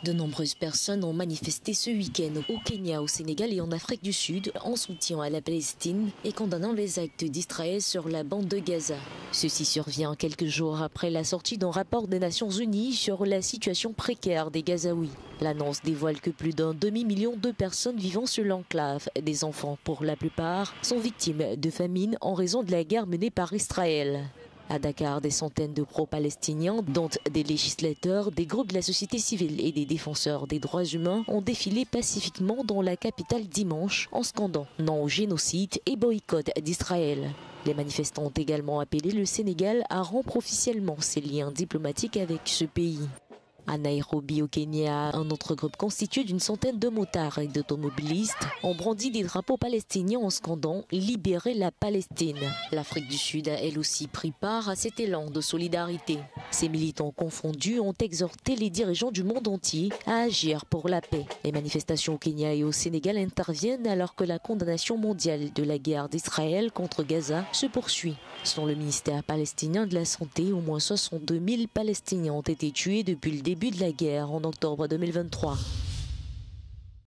De nombreuses personnes ont manifesté ce week-end au Kenya, au Sénégal et en Afrique du Sud en soutien à la Palestine et condamnant les actes d'Israël sur la bande de Gaza. Ceci survient quelques jours après la sortie d'un rapport des Nations Unies sur la situation précaire des Gazaouis. L'annonce dévoile que plus d'un demi-million de personnes vivant sur l'enclave, des enfants pour la plupart, sont victimes de famine en raison de la guerre menée par Israël. À Dakar, des centaines de pro-palestiniens, dont des législateurs, des groupes de la société civile et des défenseurs des droits humains, ont défilé pacifiquement dans la capitale dimanche en scandant non au génocide et boycott d'Israël. Les manifestants ont également appelé le Sénégal à rompre officiellement ses liens diplomatiques avec ce pays. À Nairobi, au Kenya, un autre groupe constitué d'une centaine de motards et d'automobilistes ont brandi des drapeaux palestiniens en scandant « Libérer la Palestine ». L'Afrique du Sud a elle aussi pris part à cet élan de solidarité. Ces militants confondus ont exhorté les dirigeants du monde entier à agir pour la paix. Les manifestations au Kenya et au Sénégal interviennent alors que la condamnation mondiale de la guerre d'Israël contre Gaza se poursuit. Selon le ministère palestinien de la Santé, au moins 62 000 Palestiniens ont été tués depuis le début de la guerre en octobre 2023.